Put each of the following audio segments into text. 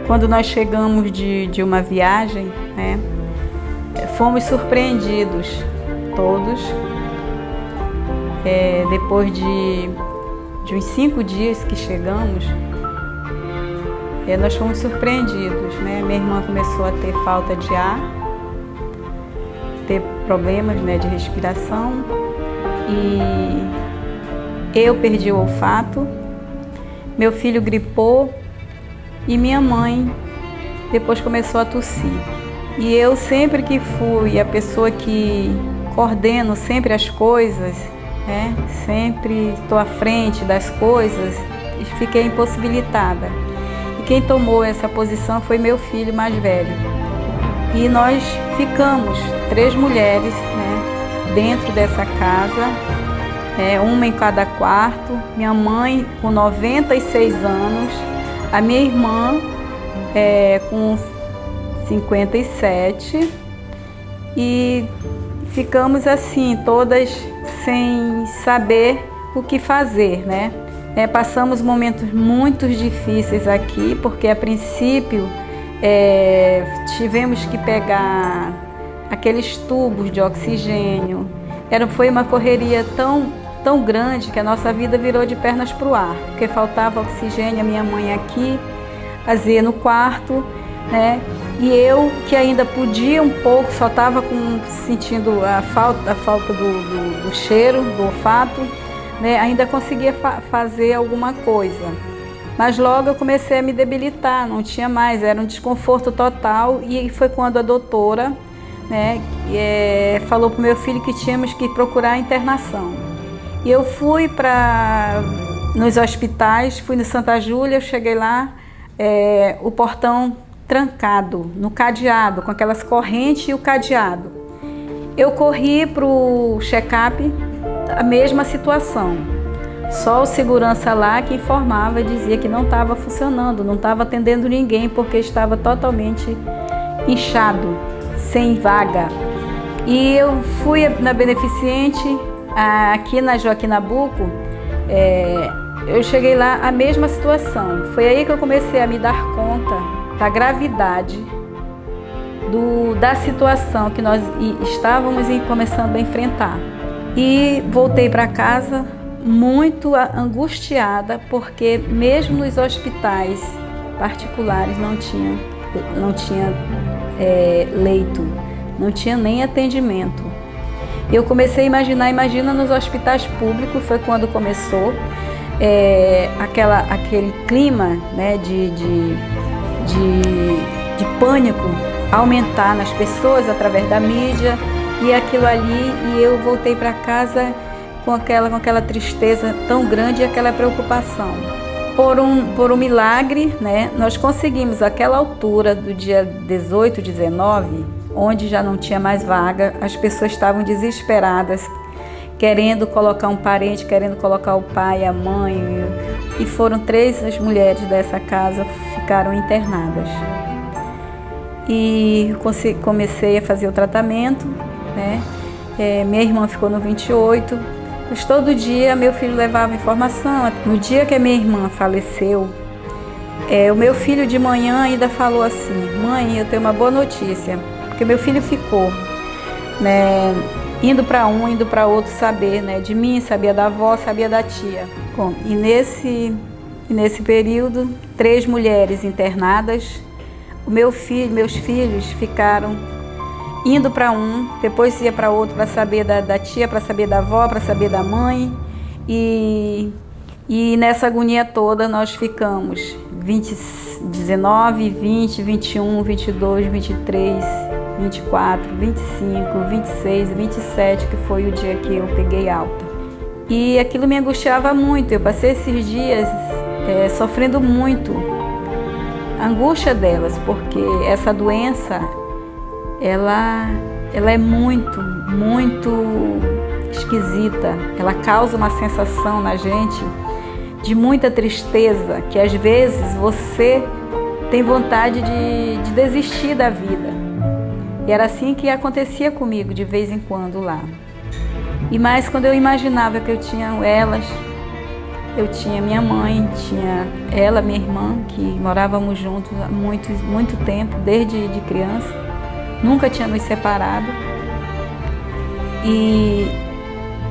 Quando nós chegamos de uma viagem, né, fomos surpreendidos todos. Depois de uns 5 dias que chegamos, nós fomos surpreendidos, né? Minha irmã começou a ter falta de ar, ter problemas, né, de respiração, e eu perdi o olfato, meu filho gripou e minha mãe depois começou a tossir. E eu sempre que fui a pessoa que coordeno sempre as coisas, né? Sempre estou à frente das coisas, e fiquei impossibilitada. E quem tomou essa posição foi meu filho mais velho. E nós ficamos 3 mulheres, né, dentro dessa casa, uma em cada quarto. Minha mãe com 96 anos, a minha irmã com 57, e ficamos assim, todas sem saber o que fazer, né? Passamos momentos muito difíceis aqui, porque a princípio tivemos que pegar aqueles tubos de oxigênio. Foi uma correria tão grande que a nossa vida virou de pernas para o ar, porque faltava oxigênio. A minha mãe aqui, a Zê no quarto, né? E eu, que ainda podia um pouco, só estava sentindo a falta do cheiro, do olfato, né? Ainda conseguia fazer alguma coisa. Mas logo eu comecei a me debilitar, não tinha mais, era um desconforto total. E foi quando a doutora, né, falou para o meu filho que tínhamos que procurar a internação. E eu fui nos hospitais, fui no Santa Júlia, cheguei lá, o portão trancado, no cadeado, com aquelas correntes e o cadeado. Eu corri para o check-up, a mesma situação. Só o segurança lá que informava e dizia que não estava funcionando, não estava atendendo ninguém, porque estava totalmente inchado, sem vaga. E eu fui na Beneficente, aqui na Joaquim Nabuco, eu cheguei lá, a mesma situação. Foi aí que eu comecei a me dar conta da gravidade da situação que nós estávamos começando a enfrentar. E voltei para casa muito angustiada, porque mesmo nos hospitais particulares não tinha leito, não tinha nem atendimento. Eu comecei a imagina nos hospitais públicos. Foi quando começou aquele clima, né, de pânico aumentar nas pessoas através da mídia, e aquilo ali. E eu voltei para casa com aquela tristeza tão grande e aquela preocupação. Por um milagre, né, nós conseguimos aquela altura do dia 18, 19, onde já não tinha mais vaga, as pessoas estavam desesperadas, querendo colocar um parente, querendo colocar o pai, a mãe, e foram 3 as mulheres dessa casa, ficaram internadas. E comecei a fazer o tratamento, né? Minha irmã ficou no 28, mas todo dia meu filho levava informação. No dia que a minha irmã faleceu, o meu filho de manhã ainda falou assim: mãe, eu tenho uma boa notícia, porque meu filho ficou, né, indo para um, indo para outro saber, né, de mim, sabia da avó, sabia da tia. Bom, e nesse período, 3 mulheres internadas. Meus filhos ficaram indo para um, depois ia para outro para saber da tia, para saber da avó, para saber da mãe. E nessa agonia toda nós ficamos 19, 20, 21, 22, 23, 24, 25, 26, 27, que foi o dia que eu peguei alta. E aquilo me angustiava muito. Eu passei esses dias sofrendo muito a angústia delas, porque essa doença, ela é muito, muito esquisita. Ela causa uma sensação na gente de muita tristeza, que às vezes você tem vontade de desistir da vida. E era assim que acontecia comigo de vez em quando lá. E mais quando eu imaginava que eu tinha elas, eu tinha minha mãe, tinha ela, minha irmã, que morávamos juntos há muito tempo, desde de criança. Nunca tinha nos separado. E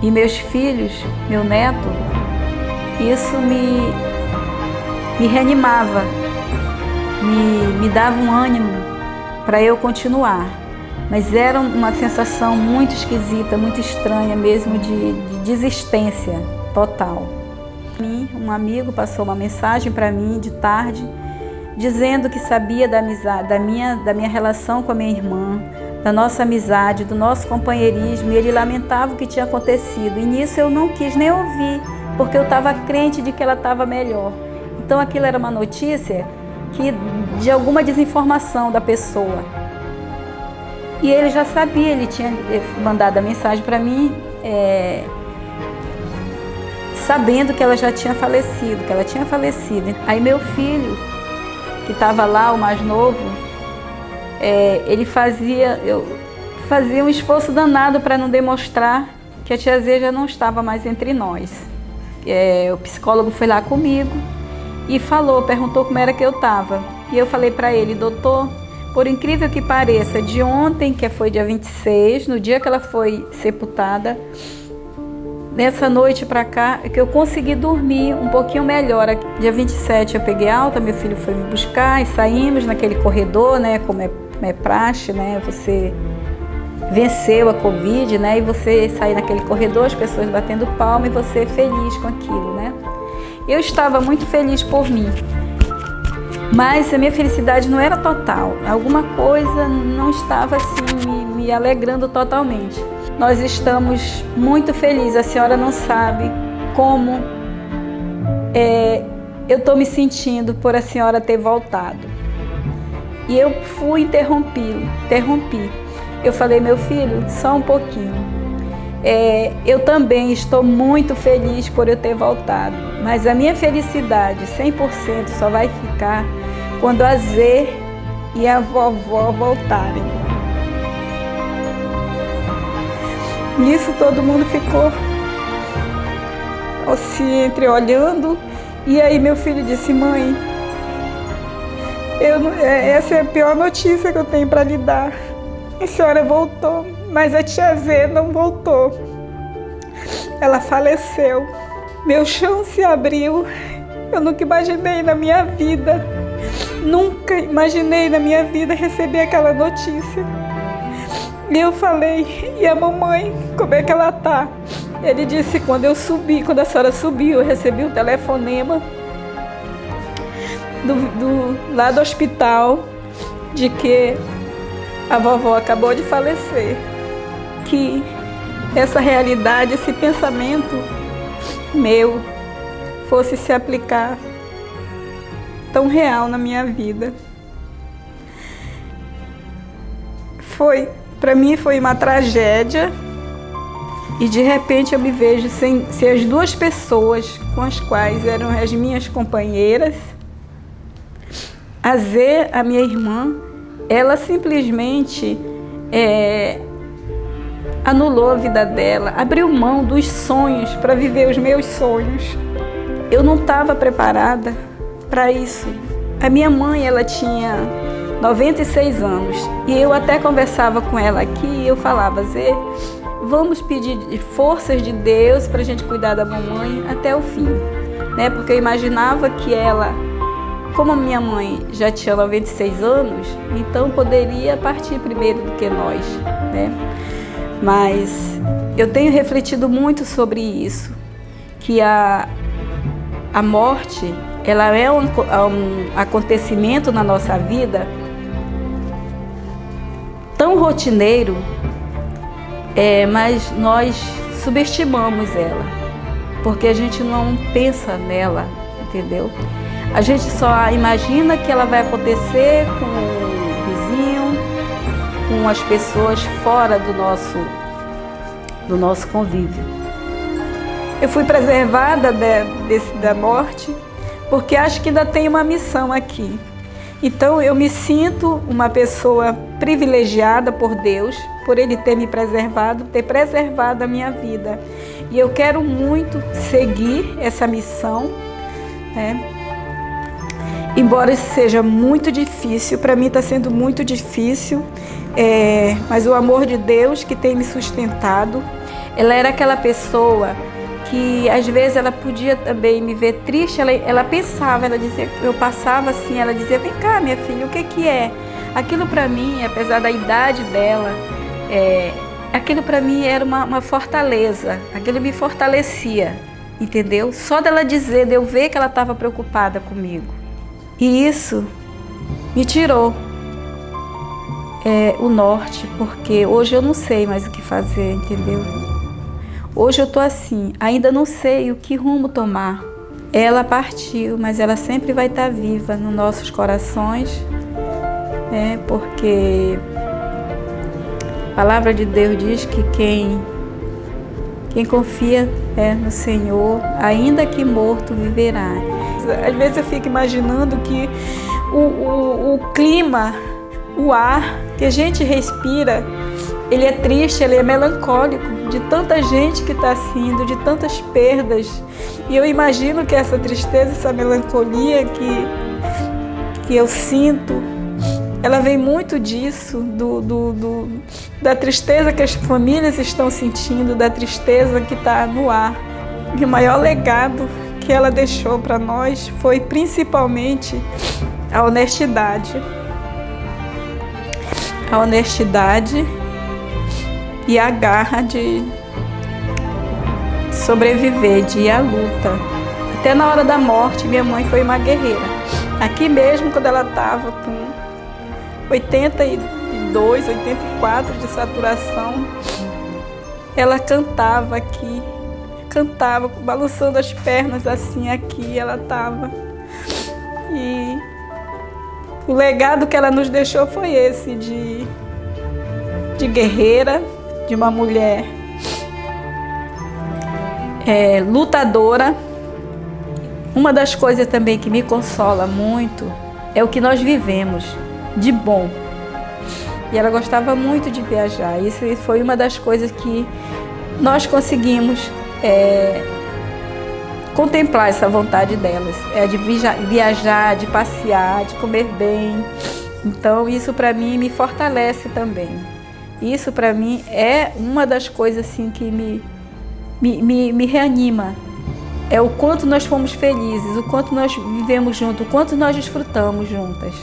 meus filhos, meu neto, isso me reanimava, me dava um ânimo para eu continuar. Mas era uma sensação muito esquisita, muito estranha mesmo, de desistência total. Um amigo passou uma mensagem para mim de tarde, dizendo que sabia da amizade, da minha relação com a minha irmã, da nossa amizade, do nosso companheirismo, e ele lamentava o que tinha acontecido. E nisso eu não quis nem ouvir, porque eu estava crente de que ela estava melhor. Então aquilo era uma notícia de alguma desinformação da pessoa. E ele já sabia, ele tinha mandado a mensagem para mim, sabendo que ela já tinha falecido, Aí meu filho, que estava lá, o mais novo, ele fazia um esforço danado para não demonstrar que a tia Zê já não estava mais entre nós. O psicólogo foi lá comigo e perguntou como era que eu estava. E eu falei para ele: doutor, por incrível que pareça, de ontem, que foi dia 26, no dia que ela foi sepultada, nessa noite para cá, que eu consegui dormir um pouquinho melhor. Dia 27 eu peguei alta, meu filho foi me buscar e saímos naquele corredor, né, como é praxe, né, você venceu a Covid, né, e você sair naquele corredor, as pessoas batendo palma e você feliz com aquilo, né. Eu estava muito feliz por mim, mas a minha felicidade não era total. Alguma coisa não estava assim me alegrando totalmente. Nós estamos muito felizes, a senhora não sabe como eu estou me sentindo por a senhora ter voltado. E eu interrompi. Eu falei: meu filho, só um pouquinho. Eu também estou muito feliz por eu ter voltado, mas a minha felicidade 100% só vai ficar quando a Zê e a vovó voltarem. Nisso todo mundo ficou se entreolhando, e aí meu filho disse: mãe, essa é a pior notícia que eu tenho para lhe dar. A senhora voltou, mas a tia Zê não voltou. Ela faleceu. Meu chão se abriu. Eu nunca imaginei na minha vida receber aquela notícia. E eu falei: e a mamãe, como é que ela tá? Ele disse: quando a senhora subiu, eu recebi um telefonema lá do hospital de que a vovó acabou de falecer. Que essa realidade, esse pensamento meu fosse se aplicar tão real na minha vida. Para mim foi uma tragédia, e de repente eu me vejo sem as duas pessoas com as quais eram as minhas companheiras. A Zê, a minha irmã, ela simplesmente anulou a vida dela, abriu mão dos sonhos para viver os meus sonhos. Eu não estava preparada para isso. A minha mãe, ela tinha 96 anos, e eu até conversava com ela aqui e eu falava: Zê, vamos pedir forças de Deus para a gente cuidar da mamãe até o fim, né? Porque eu imaginava que ela, como a minha mãe já tinha 96 anos, então poderia partir primeiro do que nós, né? Mas eu tenho refletido muito sobre isso, que a morte, ela é um acontecimento na nossa vida tão rotineiro, mas nós subestimamos ela, porque a gente não pensa nela, entendeu? A gente só imagina que ela vai acontecer com o vizinho, com as pessoas fora do nosso convívio. Eu fui preservada da morte porque acho que ainda tem uma missão aqui, Então eu me sinto uma pessoa privilegiada por Deus, por Ele ter me preservado, ter preservado a minha vida. E eu quero muito seguir essa missão, né? Embora isso seja muito difícil, para mim está sendo muito difícil, mas o amor de Deus que tem me sustentado. Ela era aquela pessoa que às vezes ela podia também me ver triste, ela pensava, ela dizia, eu passava assim, ela dizia, vem cá minha filha, o que que é? Aquilo para mim, apesar da idade dela, aquilo para mim era uma fortaleza, aquilo me fortalecia, entendeu? Só dela dizer, de eu ver que ela estava preocupada comigo. E isso me tirou o norte, porque hoje eu não sei mais o que fazer, entendeu? Hoje eu tô assim, ainda não sei o que rumo tomar. Ela partiu, mas ela sempre vai estar viva nos nossos corações, porque a palavra de Deus diz que quem confia no Senhor, ainda que morto, viverá. Às vezes eu fico imaginando que o clima, o ar que a gente respira, ele é triste, ele é melancólico, de tanta gente que está indo, de tantas perdas. E eu imagino que essa tristeza, essa melancolia que eu sinto, ela vem muito disso, da tristeza que as famílias estão sentindo, da tristeza que está no ar. E o maior legado que ela deixou para nós foi principalmente a honestidade. A honestidade e a garra de sobreviver, de ir à luta. Até na hora da morte, minha mãe foi uma guerreira. Aqui mesmo, quando ela estava com 82, 84 de saturação, ela cantava aqui, balançando as pernas assim aqui, ela estava. E o legado que ela nos deixou foi esse, de guerreira, de uma mulher lutadora. Uma das coisas também que me consola muito é o que nós vivemos de bom. E ela gostava muito de viajar. Isso foi uma das coisas que nós conseguimos contemplar, essa vontade delas, de viajar, de passear, de comer bem. Então isso para mim me fortalece também. Isso para mim é uma das coisas assim que me reanima. É o quanto nós fomos felizes, o quanto nós vivemos juntos, o quanto nós desfrutamos juntas.